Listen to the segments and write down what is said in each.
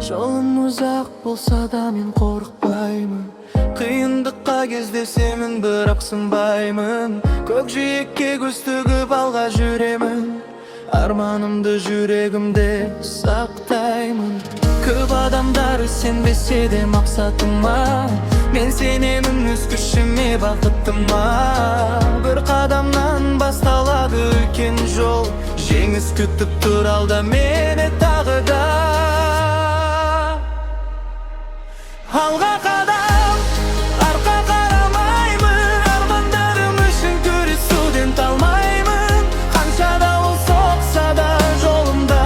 Жолым ұзақ болса да мен қорықпаймын, қиындыққа кездесемін бірақ сынбаймын. Көкжиекке көз тігіп алға жүремін, арманымды жүрегімде сақтаймын. Көп адамдар сенбесе де мақсатыма, мен сенемін өз күшіме, бақытыма. Бір қадамнан басталады үлкен жол, жеңіс күтіп тұр алда мені тағы да. Алға қадам, арқа қарамаймын, армандарым үшін күресуден талмаймын. Қанша дауыл соқса да жолымда,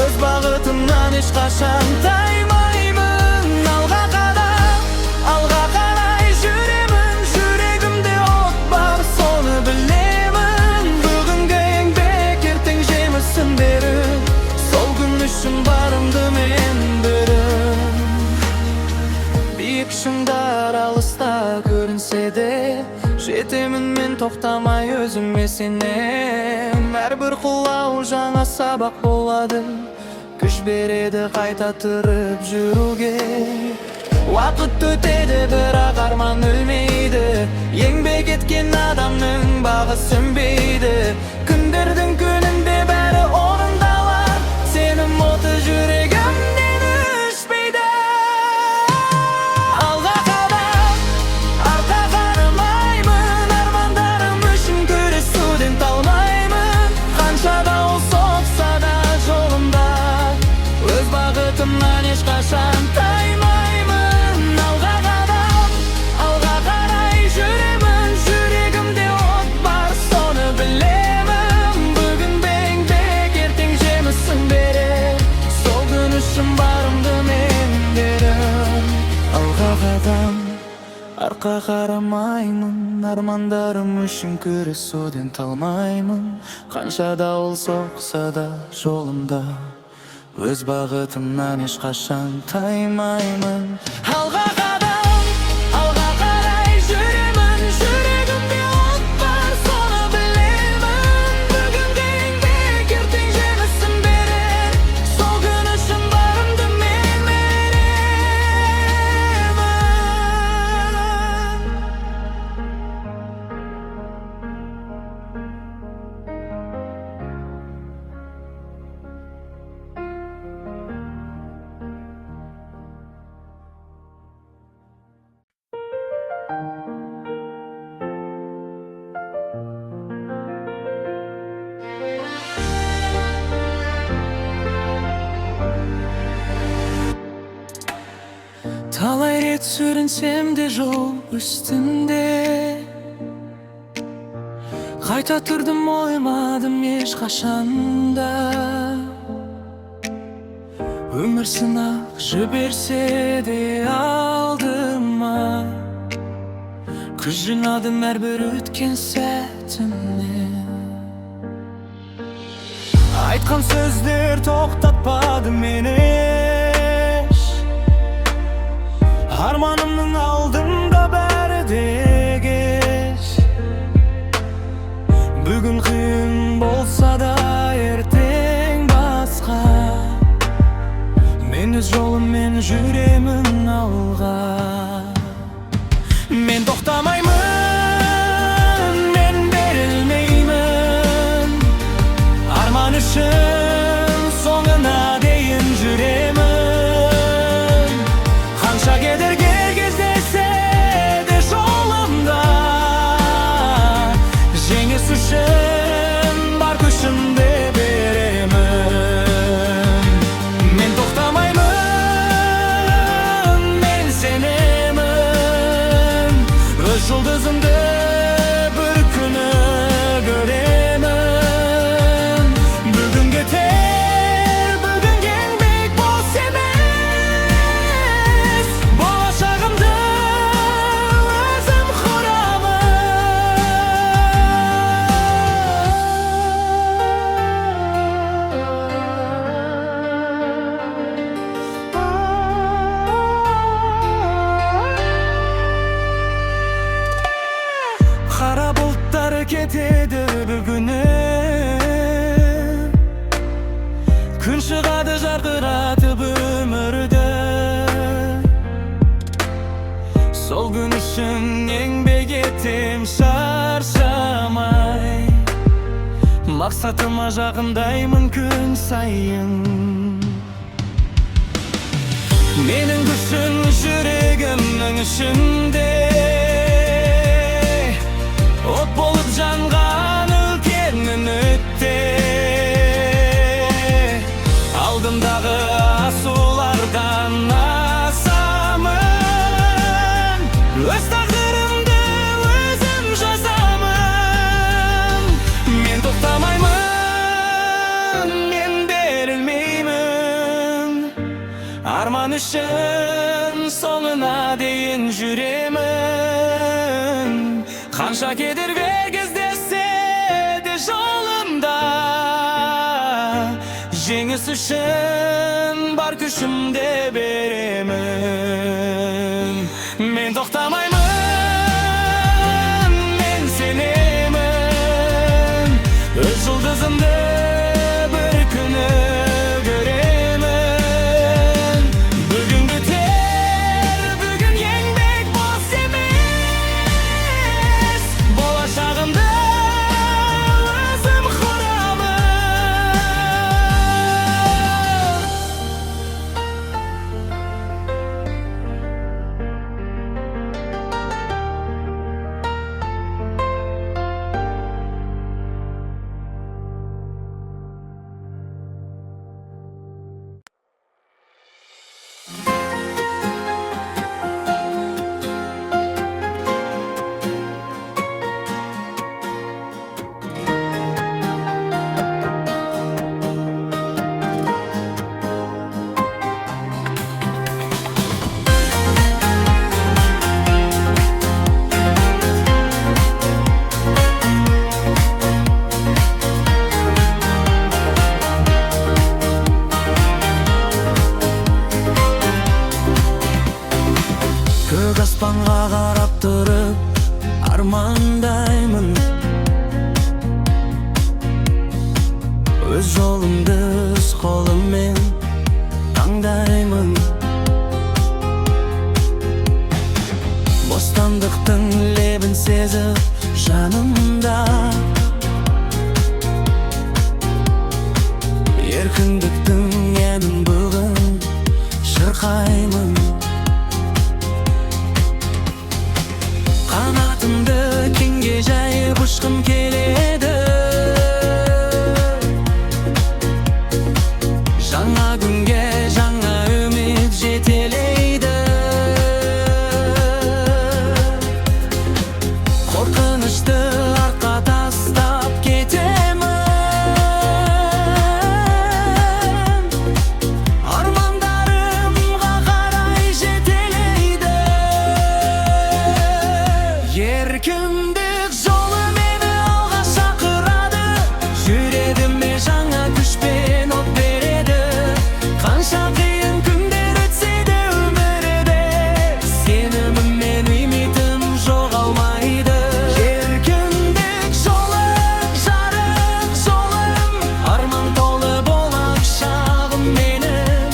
өз бағытымнан ешқашан таймаймын. Алға қадам, алға қарай жүремін, жүрегімде от бар, соны білемін. Бүгінгі еңбек ертең жемісін берер, сол күн үшін барымды мен берем. Биік шыңдар алыста көрінсе де, жетемін мен тоқтамай өзіме сенем. Әрбір құлау жаңа сабақ болады, күш береді қайта тұрып жүруге. Уақыт өтеді бірақ арман өлмейді, еңбек еткен адамның бағы сөнбейді. Күндердің күнінде бәрі орындалар, сенім оты жүрегімнен өшпейді. Алға қадам, арқа қарамаймын, армандарым үшін күресуден талмаймын. Қанша дауыл соқса да жолымда, өз бағытымнан ешқашан таймаймын. Алға қадам, алға қарай жүремін, жүрегімде от бар, соны білемін. Бүгін еңбек ертең жемісін берер, сол күн үшін барымды мен берем. Алға қадам, арқа қарамаймын, армандарым үшін күресуден талмаймын. Қанша дауыл соқса да жолымда, өз бағытымнан ешқашан таймаймын. Алға қадам, алға қарай жүремін, жүрегімде от бар, соны білемін. Бүгінгі еңбек ертең жемісін берер, сол күн үшін барымды мен беремін. Талай рет сүрінсем де жол үстінде, қайта тұрдым ойладым ешқашанда. Өмір сынақ жіберсе де алдыма, күш жинадым әрбір өткен сәтімнен. Айтқан сөздер тоқтатпады мені, арманымның алдымда бәрі де кеш. Бүгін қиын болса да ертең басқа, мен өз жолыммен жүремін алға. Мен тоқтамаймын, мен берілмеймін, арман үшін соңына дейін жүремін. Қанша кедергі кездессе де жолымда, жеңіс үшін бар күшімді беремін. Мен тоқтамаймын, мен сенемін, Күн шығады жарқыратып өмірді. Сол күн үшін еңбек етем шаршамай, мақсатыма жақындаймын күн сайын. Менің күшін жүрегімнің ішінде, от болып жанған үлкен үмітте. Алдымдағы асулардан асамын, өз тағдырымды өзім жазамын. Мен тоқтамаймын, мен берілмеймін. Арман үшін соңына дейін жүремін. Қанша кедергі кездессе де жолымда, жеңіс үшін бар күшімді беремін. Мен тоқтамаймын, мен сенемін. Өз жұлдызымды бір күні көремін. Бүгін бітер, бүгін еңбек бос емес. Болашағымды өзім құрамын. Көк аспанға қарап тұрып армандаймын, өз жолымды өз қолыммен таңдаймын. Бостандықтың лебін сезіп жанымда, еркіндіктің әнін бүгін шырқаймын. Қанатымды кеңге жайып ұшқым келеді, жаңа күнге жаңа үміт жетелейді. Қорқынышты артқа тастап кетемін, армандарымға қарай жетелейді. Еркіндік жолы мені алға шақырады, жүрегіме жаңа күш пен от береді. Қанша қиын күндер өтсе де өмірде, сенімім мен үмітім жоғалмайды. Еркіндік жолы жарық жолым, арман толы болар шағым менің.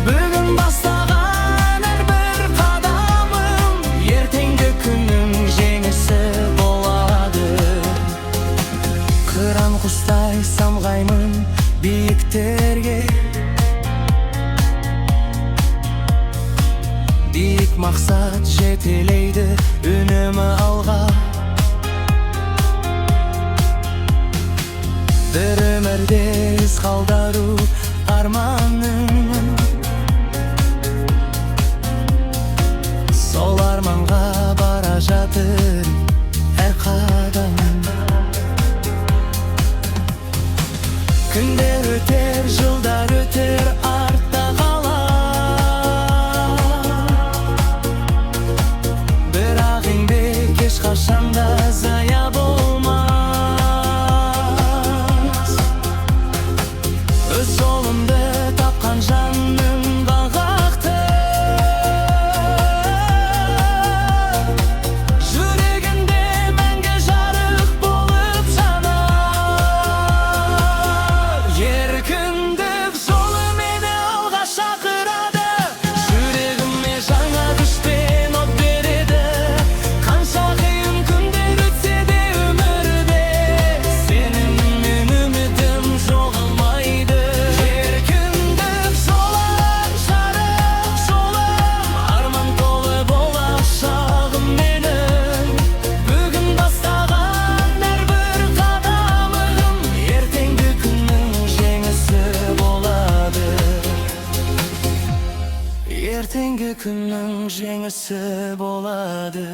Бүгін бастаған әрбір қадамым, ертеңгі күннің жеңісі болады. Қыран құстай самғаймын биіктерге, биік мақсат жетелейді үнемі алға. Бір өмірде із қалдыру арманым, сол арманға бара жатыр әр қадам. Күндер өтер, жылдар өтер, артта қалар. Бірақ еңбек ешқашанда зая болмас. Өз жолы күннің жеңісі болады.